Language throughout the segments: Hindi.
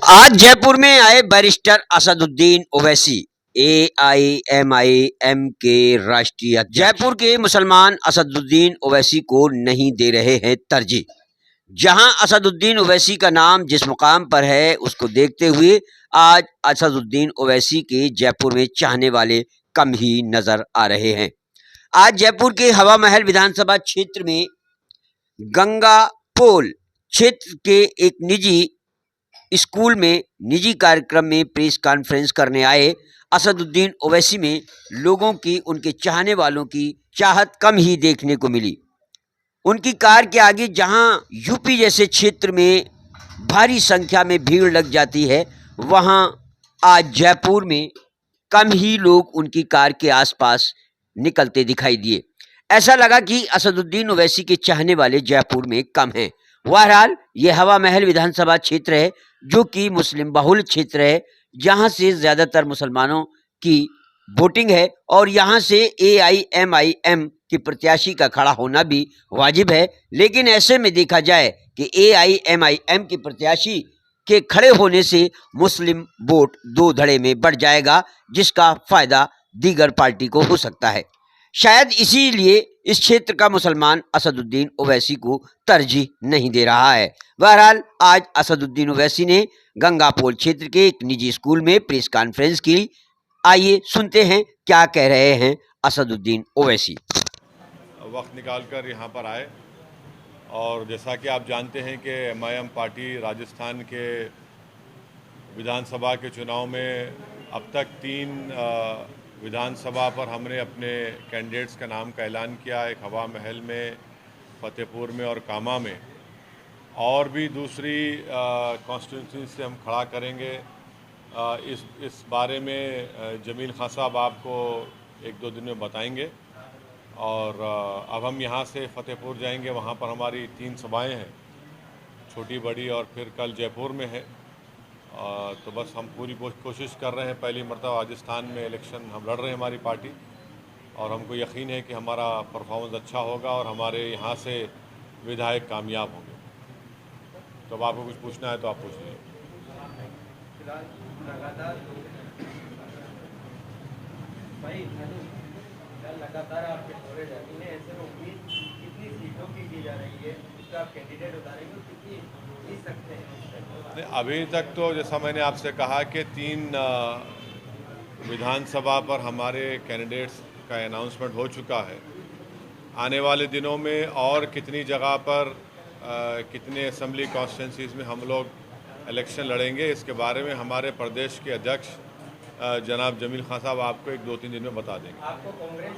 आज जयपुर में आए बैरिस्टर असदुद्दीन ओवैसी, एआईएमआईएम के राष्ट्रीय अध्यक्ष। जयपुर के मुसलमान असदुद्दीन ओवैसी को नहीं दे रहे हैं तरजीह। जहां असदुद्दीन ओवैसी का नाम जिस मुकाम पर है, उसको देखते हुए आज असदुद्दीन ओवैसी के जयपुर में चाहने वाले कम ही नजर आ रहे हैं। आज जयपुर के हवा महल विधानसभा क्षेत्र में गंगा पोल क्षेत्र के एक निजी स्कूल में निजी कार्यक्रम में प्रेस कॉन्फ्रेंस करने आए असदुद्दीन ओवैसी में लोगों की, उनके चाहने वालों की चाहत कम ही देखने को मिली। उनकी कार के आगे जहां यूपी जैसे क्षेत्र में भारी संख्या में भीड़ लग जाती है, वहां आज जयपुर में कम ही लोग उनकी कार के आसपास निकलते दिखाई दिए। ऐसा लगा कि असदुद्दीन ओवैसी के चाहने वाले जयपुर में कम हैं। बहरहाल ये हवा महल विधानसभा क्षेत्र है जो कि मुस्लिम बहुल क्षेत्र है, जहां से ज़्यादातर मुसलमानों की वोटिंग है और यहां से एआईएमआईएम के प्रत्याशी का खड़ा होना भी वाजिब है। लेकिन ऐसे में देखा जाए कि एआईएमआईएम के प्रत्याशी के खड़े होने से मुस्लिम वोट दो धड़े में बढ़ जाएगा, जिसका फायदा दीगर पार्टी को हो सकता है। शायद इसीलिए इस क्षेत्र का मुसलमान असदुद्दीन ओवैसी को तरजीह नहीं दे रहा है। बहरहाल आज असदुद्दीन ओवैसी ने गंगापोल क्षेत्र के एक निजी स्कूल में प्रेस कॉन्फ्रेंस की। आइए सुनते हैं क्या कह रहे हैं असदुद्दीन ओवैसी। वक्त निकालकर यहाँ पर आए और जैसा कि आप जानते हैं कि एमआईएम पार्टी राजस्थान के विधानसभा के चुनाव में अब तक 3 विधानसभा पर हमने अपने कैंडिडेट्स का नाम का ऐलान किया। एक हवा महल में, फतेहपुर में और कामा में, और भी दूसरी कॉन्स्टिट्यूंसी से हम खड़ा करेंगे। इस बारे में जमील खान साहब आपको 1-2 दिन में बताएंगे। और अब हम यहाँ से फतेहपुर जाएंगे, वहाँ पर हमारी 3 सभाएं हैं, छोटी बड़ी, और फिर कल जयपुर में है। तो बस हम पूरी कोशिश कर रहे हैं। पहली मरतबा राजस्थान में इलेक्शन हम लड़ रहे हैं हमारी पार्टी, और हमको यकीन है कि हमारा परफॉर्मेंस अच्छा होगा और हमारे यहाँ से विधायक कामयाब होंगे। तो अब आपको कुछ पूछना है तो आप पूछ लीजिए। लगातार आपके दौरे जारी हैं, ऐसे में उम्मीद कितनी सीटों की जा रही है, इसका आप कैंडिडेट उतारेंगे, कितनी जीत सकते हैं? नहीं, अभी तक तो जैसा मैंने आपसे कहा कि 3 विधानसभा पर हमारे कैंडिडेट्स का अनाउंसमेंट हो चुका है। आने वाले दिनों में और कितनी जगह पर कितने असेंबली कॉन्स्टिट्यूंसीज में हम लोग इलेक्शन लड़ेंगे, इसके बारे में हमारे प्रदेश के अध्यक्ष जनाब जमील खान साहब आपको 1-2-3 दिन में बता देंगे। आपको कांग्रेस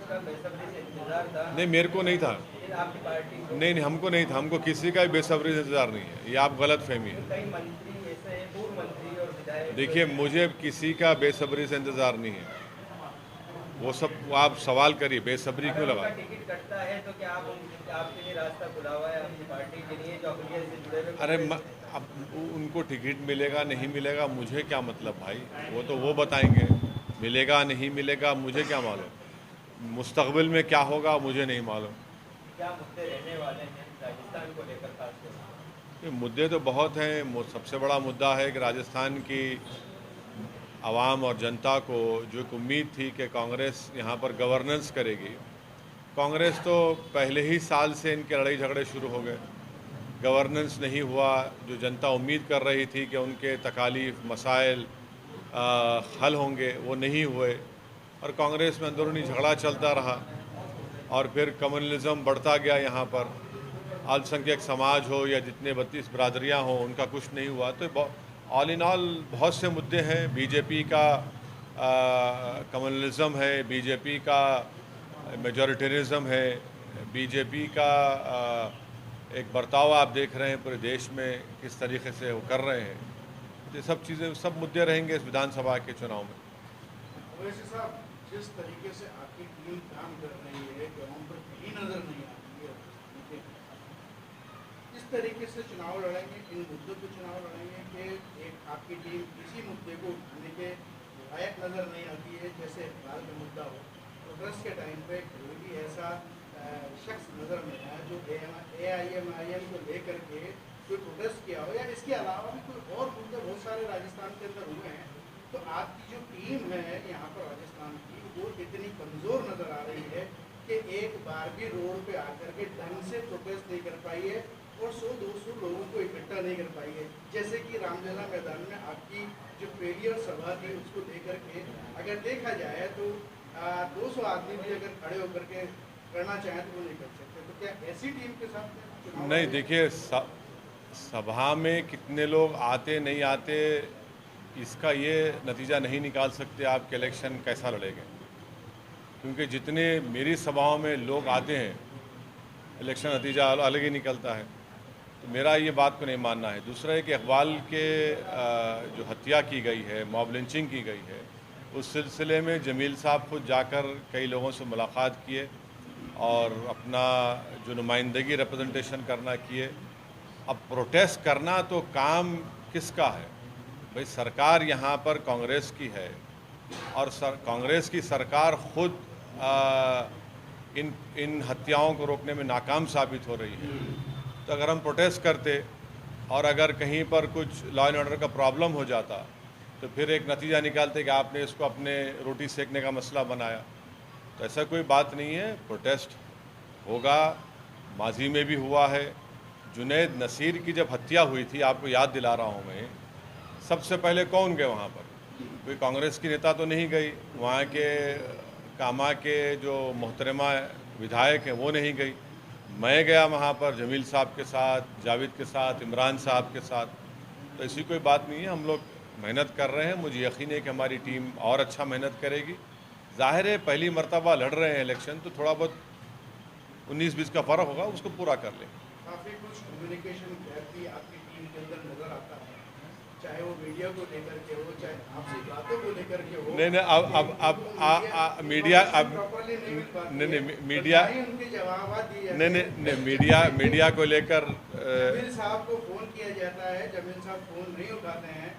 का बेसब्री से इंतजार था? नहीं, मेरे को नहीं था। आपकी पार्टी को? नहीं, हमको नहीं था। हमको किसी का भी बेसब्री से इंतजार नहीं है। ये आप गलत फहमी है। कई मंत्री ऐसे हैं, पूर्व मंत्री और विधायक। देखिए, मुझे किसी का बेसब्री से इंतजार नहीं है। वो सब आप सवाल करिए, बेसब्री क्यों लगा? टिकट कटता है तो क्या आपके लिए रास्ता खुला हुआ है आपकी पार्टी के लिए जो अकलियत से जुड़े हुए? अरे अब उनको टिकट मिलेगा नहीं मिलेगा मुझे क्या मतलब भाई, वो तो वो बताएंगे। मिलेगा नहीं मिलेगा मुझे क्या मालूम, मुस्तकबिल में क्या होगा मुझे नहीं मालूम। क्या मुद्दे रहने वाले हैं राजस्थान को लेकर खासकर? ये मुद्दे तो बहुत हैं। सबसे बड़ा मुद्दा है कि राजस्थान की आवाम और जनता को जो एक उम्मीद थी कि कांग्रेस यहाँ पर गवर्नेंस करेगी, कांग्रेस तो पहले ही साल से इनके लड़ाई झगड़े शुरू हो गए। गवर्नेंस नहीं हुआ। जो जनता उम्मीद कर रही थी कि उनके तकालीफ मसाइल हल होंगे, वो नहीं हुए, और कांग्रेस में अंदरूनी झगड़ा चलता रहा, और फिर कम्युनलिज्म बढ़ता गया। यहाँ पर अल्पसंख्यक समाज हो या जितने 32 बिरादरियाँ हों, उनका कुछ नहीं हुआ। तो ऑल इन ऑल बहुत से मुद्दे हैं। बीजेपी का कम्युनलिज्म है, बीजेपी का मेजॉरिटेरिज्म है, बीजेपी का एक बर्ताव आप देख रहे हैं पूरे देश में किस तरीके से वो कर रहे हैं। ये सब चीज़ें, सब मुद्दे रहेंगे इस विधानसभा के चुनाव में। वैसे साहब, जिस तरीके से आपकी टीम काम कर रही है, ग्राउंड पर कहीं नजर नहीं आती है, इस तरीके से चुनाव लड़ेंगे, इन मुद्दों पे चुनाव लड़ेंगे कि एक आपकी टीम किसी मुद्दे को उठाने के लायक नजर नहीं आती है, जैसे इकबाल का मुद्दा हो, प्रोग्रेस के टाइम पे कोई भी ऐसा शख्स नजर नहीं आया जो एआईएमआईएम को लेकर के कोई प्रोटेस्ट किया हो, या इसके अलावा भी कोई और मुद्दे बहुत सारे राजस्थान के अंदर हुए हैं, तो आपकी जो टीम है यहाँ पर राजस्थान की, वो इतनी कमज़ोर नज़र आ रही है कि एक बार भी रोड पे आकर के ढंग से प्रोटेस्ट नहीं कर पाई है और 100-200 लोगों को इकट्ठा नहीं कर पाई है। जैसे कि रामलीला मैदान में आपकी जो फेलियर सभा थी, उसको लेकर के अगर देखा जाए तो 200 आदमी भी अगर खड़े होकर के करना चाहें तो वो नहीं कर सकते। तो क्या ऐसी टीम के साथ चुनाव नहीं, देखिए सभा में कितने लोग आते नहीं आते, इसका ये नतीजा नहीं निकाल सकते आप कि इलेक्शन कैसा लड़ेंगे, क्योंकि जितने मेरी सभाओं में लोग आते हैं इलेक्शन नतीजा अलग ही निकलता है। तो मेरा ये बात को नहीं मानना है। दूसरा है कि इकबाल के जो हत्या की गई है, मॉब लिंचिंग की गई है, उस सिलसिले में जमील साहब खुद जाकर कई लोगों से मुलाकात किए और अपना जो नुमाइंदगी रिप्रेजेंटेशन करना किए। अब प्रोटेस्ट करना तो काम किसका है भाई? सरकार यहाँ पर कांग्रेस की है और कांग्रेस की सरकार खुद इन हत्याओं को रोकने में नाकाम साबित हो रही है। तो अगर हम प्रोटेस्ट करते और अगर कहीं पर कुछ लॉ एंड ऑर्डर का प्रॉब्लम हो जाता तो फिर एक नतीजा निकालते कि आपने इसको अपने रोटी सेकने का मसला बनाया। तो ऐसा कोई बात नहीं है, प्रोटेस्ट होगा, माजी में भी हुआ है। जुनैद नसीर की जब हत्या हुई थी, आपको याद दिला रहा हूँ मैं, सबसे पहले कौन गए वहाँ पर? कोई कांग्रेस की नेता तो नहीं गई, वहाँ के कामा के जो मोहतरमा विधायक हैं वो नहीं गई। मैं गया वहाँ पर जमील साहब के साथ, जावेद के साथ, इमरान साहब के साथ। तो ऐसी कोई बात नहीं है, हम लोग मेहनत कर रहे हैं। मुझे यकीन है कि हमारी टीम और अच्छा मेहनत करेगी। जाहिर है पहली मर्तबा लड़ रहे हैं इलेक्शन, तो थोड़ा बहुत 19-20 का फ़र्क होगा, उसको पूरा कर लें। काफ़ी कुछ कम्युनिकेशन गैप भी आपकी टीम के अंदर नज़र आता है, चाहे वो मीडिया को लेकर के हो, चाहे आपसी बातों को लेकर के हो। नहीं अब मीडिया अब नहीं मीडिया उनके जवाब दिए नहीं मीडिया को लेकर जमील साहब को फ़ोन किया जाता है, जमील साहब फ़ोन नहीं उठाते हैं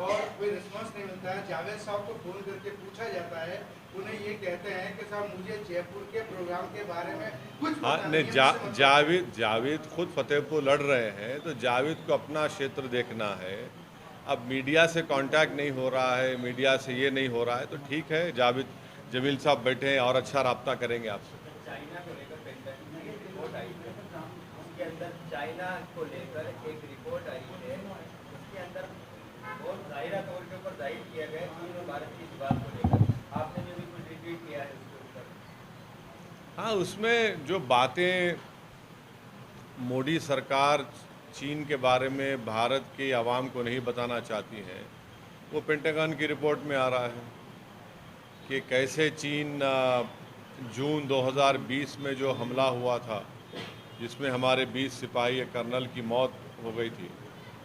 और कोई रिस्पांस नहीं मिलता है। जावेद साहब को फ़ोन करके पूछा जाता है, उन्हें ये कहते हैं कि साहब मुझे जयपुर के प्रोग्राम के बारे में कुछ हाँ पता नहीं। जावेद खुद फतेहपुर लड़ रहे हैं, तो जावेद को अपना क्षेत्र देखना है। अब मीडिया से कांटेक्ट नहीं हो रहा है, मीडिया से ये नहीं हो रहा है, तो ठीक है, जावेद जमील साहब बैठे हैं और अच्छा रब्ता करेंगे आपसे। चाइना को लेकर रिपोर्ट आई है, उसके अंदर चाइना को लेकर एक रिपोर्ट आई है, उसके अंदर बहुत जाहिरा तौर के ऊपर जाहिर किया गया चीन और भारत की इस बात को लेकर। आपने जो भी कुछ रिट्वीट किया है उसके ऊपर। हाँ, उसमें जो बातें मोदी सरकार चीन के बारे में भारत की आवाम को नहीं बताना चाहती हैं, वो पेंटागन की रिपोर्ट में आ रहा है कि कैसे चीन जून 2020 में जो हमला हुआ था, जिसमें हमारे 20 सिपाही कर्नल की मौत हो गई थी,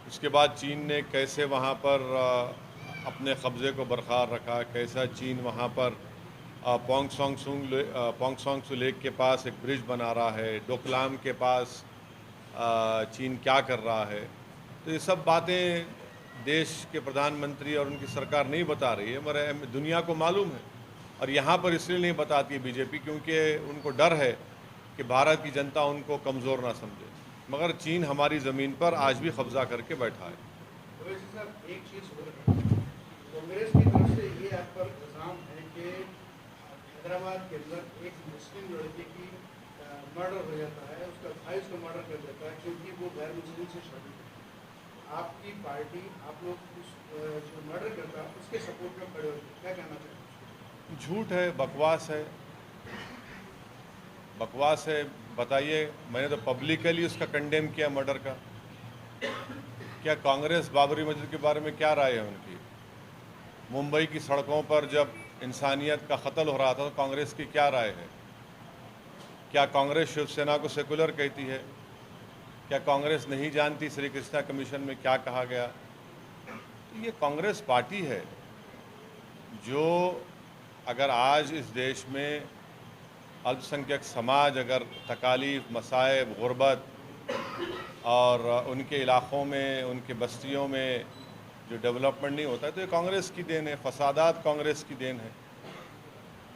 उसके बाद चीन ने कैसे वहाँ पर अपने कब्ज़े को बरकरार रखा, कैसा चीन वहाँ पर पोंगसोंग सू लेक के पास एक ब्रिज बना रहा है, डोकलाम के पास चीन क्या कर रहा है। तो ये सब बातें देश के प्रधानमंत्री और उनकी सरकार नहीं बता रही है, मगर दुनिया को मालूम है। और यहाँ पर इसलिए नहीं बताती बीजेपी क्योंकि उनको डर है कि भारत की जनता उनको कमज़ोर ना समझे, मगर चीन हमारी ज़मीन पर आज भी कब्जा करके बैठा है। तो वैसे सर एक चीज़ हो रही है, कांग्रेस की तरफ से ये आप पर इल्ज़ाम है कि हैदराबाद के अंदर एक मुस्लिम लड़के की मर्डर हो जाता है, उसका भाई उसको मर्डर कर देता है क्योंकि वो गैर मुस्लिम से शादी करता है। आपकी पार्टी, आप लोग उस जो मर्डर करता है उसके सपोर्ट में खड़े होते, क्या कहना चाहते हैं? झूठ है, बकवास है, बकवास है। बताइए, मैंने तो पब्लिकली उसका कंडेम किया मर्डर का। क्या कांग्रेस बाबरी मस्जिद के बारे में क्या राय है उनकी? मुंबई की सड़कों पर जब इंसानियत का कत्ल हो रहा था तो कांग्रेस की क्या राय है? क्या कांग्रेस शिवसेना को सेकुलर कहती है? क्या कांग्रेस नहीं जानती श्री कृष्णा कमीशन में क्या कहा गया? तो ये कांग्रेस पार्टी है जो अगर आज इस देश में अल्पसंख्यक समाज अगर तकालीफ, मसाइब, गुर्बत और उनके इलाक़ों में, उनके बस्तियों में जो डेवलपमेंट नहीं होता है, तो ये कांग्रेस की देन है, फसादात कांग्रेस की देन है।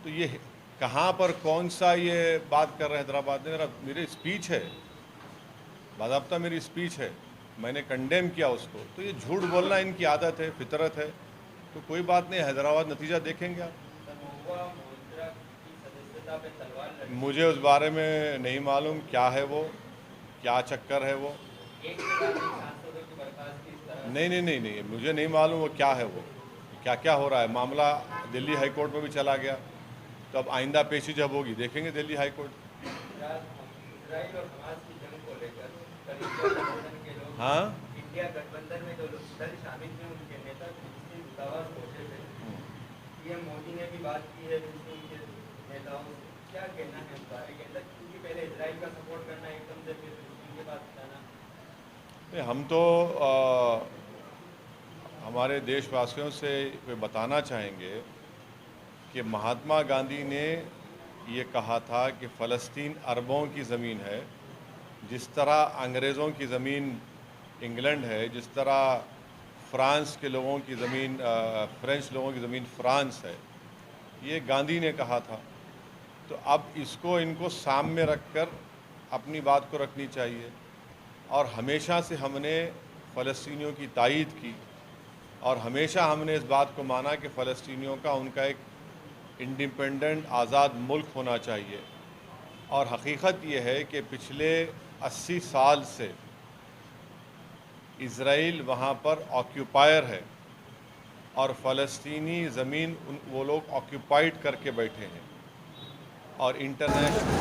तो ये कहाँ पर कौन सा ये बात कर रहे हैं हैदराबाद में? मेरी स्पीच है, बाज़ाब्ता मेरी स्पीच है। मैंने कंडेम किया उसको, तो ये झूठ बोलना इनकी आदत है, फितरत है। तो कोई बात नहीं, हैदराबाद नतीजा देखेंगे आप। मुझे उस बारे में नहीं मालूम क्या है वो, क्या चक्कर है वो। नहीं, मुझे नहीं मालूम वो क्या है, वो क्या क्या हो रहा है। मामला दिल्ली हाई कोर्ट में भी चला गया, तो अब आइंदा पेशी जब होगी देखेंगे दिल्ली हाई कोर्ट। हाँ, इंडिया गठबंधन में जो दल शामिल थे उनके नेता दूतावास पहुंचे थे। पीएम मोदी ने भी बात की है उनके नेताओं से, क्या कहना है इस बारे के अंदर, क्योंकि पहले इजराइल का सपोर्ट करना एकदम से फिर उनके पास जाना। हम तो हमारे देशवासियों से बताना चाहेंगे कि महात्मा गांधी ने ये कहा था कि फ़लस्तीन अरबों की ज़मीन है। जिस तरह अंग्रेज़ों की ज़मीन इंग्लैंड है, जिस तरह फ्रांस के लोगों की ज़मीन फ्रेंच लोगों की ज़मीन फ्रांस है, ये गांधी ने कहा था। तो अब इसको इनको सामने रखकर अपनी बात को रखनी चाहिए। और हमेशा से हमने फ़लस्तीनियों की तायीद की और हमेशा हमने इस बात को माना कि फ़लस्तीनियों का उनका एक इंडिपेंडेंट आज़ाद मुल्क होना चाहिए। और हकीकत ये है कि पिछले 80 साल से इज़राइल वहाँ पर ऑक्यूपायर है और फ़लस्तीनी ज़मीन वो लोग ऑक्यूपाइड करके बैठे हैं। और इंटरनेशनल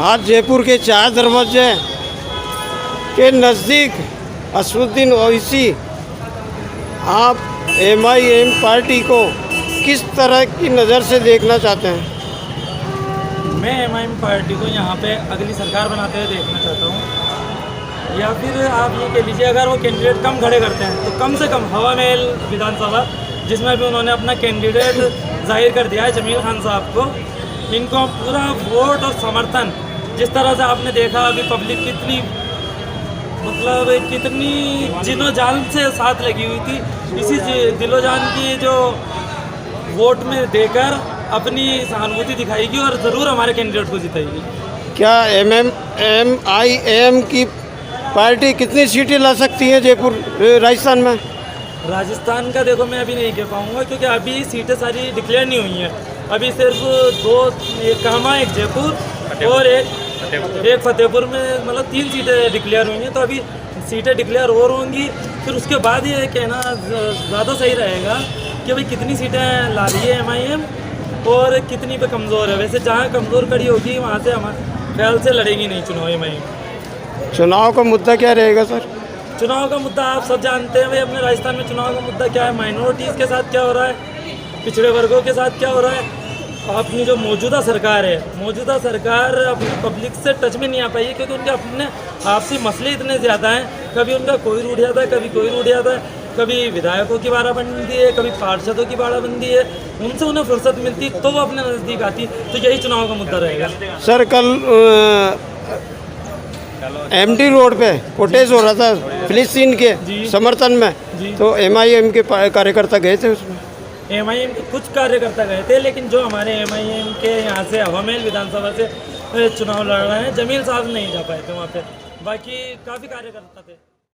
आज जयपुर के चार दरवाजे के नज़दीक असदुद्दीन ओवैसी आप MIM पार्टी को किस तरह की नज़र से देखना चाहते हैं? मैं MIM पार्टी को यहाँ पे अगली सरकार बनाते हुए देखना चाहता हूँ, या फिर आप ये कह लीजिए अगर वो कैंडिडेट कम खड़े करते हैं तो कम से कम हवा महल विधानसभा, जिसमें भी उन्होंने अपना कैंडिडेट जाहिर कर दिया है जमील खान साहब को, इनको पूरा वोट और समर्थन, जिस तरह से आपने देखा अभी पब्लिक कितनी जिनो जान से साथ लगी हुई थी, इसी दिलो जान की जो वोट में देकर अपनी सहानुभूति दिखाएगी और ज़रूर हमारे कैंडिडेट को जिताएगी। क्या MIM की पार्टी कितनी सीटें ला सकती है जयपुर राजस्थान में? राजस्थान का देखो मैं अभी नहीं कह पाऊँगा, क्योंकि अभी सीटें सारी डिक्लेयर नहीं हुई हैं। अभी सिर्फ दो, एक कामा, एक जयपुर और एक फतेहपुर में, मतलब 3 सीटें डिक्लेयर हुई हैं। तो अभी सीटें डिक्लेयर और होंगी, फिर उसके बाद ये कहना ज़्यादा सही रहेगा कि भाई कितनी सीटें ला रही है MIM और कितनी पे कमज़ोर है। वैसे जहाँ कमज़ोर खड़ी होगी वहाँ से हमारे ख्याल से लड़ेगी नहीं चुनाव MIM। चुनाव का मुद्दा क्या रहेगा सर? चुनाव का मुद्दा आप सब जानते हैं भाई, अपने राजस्थान में चुनाव का मुद्दा क्या है, माइनॉरिटीज़ के साथ क्या हो रहा है, पिछड़े वर्गों के साथ क्या हो रहा है। अपनी जो मौजूदा सरकार है, मौजूदा सरकार अपनी पब्लिक से टच में नहीं आ पाई है, क्योंकि उनके अपने आपसी मसले इतने ज़्यादा हैं। कभी उनका कोई रूठ जाता है, कभी कोई रूठ जाता है, कभी विधायकों की बाड़ाबंदी है, कभी पार्षदों की बाड़ाबंदी है। उनसे उन्हें फुर्सत मिलती तो वो अपने नज़दीक आती। तो यही चुनाव का मुद्दा रहेगा। सर कल MD रोड पे प्रोटेस्ट हो रहा था फिलिस्तीन के समर्थन में, तो MIM के कार्यकर्ता गए थे उसमें? MIM के कुछ कार्यकर्ता गए थे, लेकिन जो हमारे MIM के यहाँ से हवा महल विधानसभा से चुनाव लड़ रहे हैं, जमील साहब नहीं जा पाए थे वहाँ पे, बाकी काफ़ी कार्यकर्ता थे।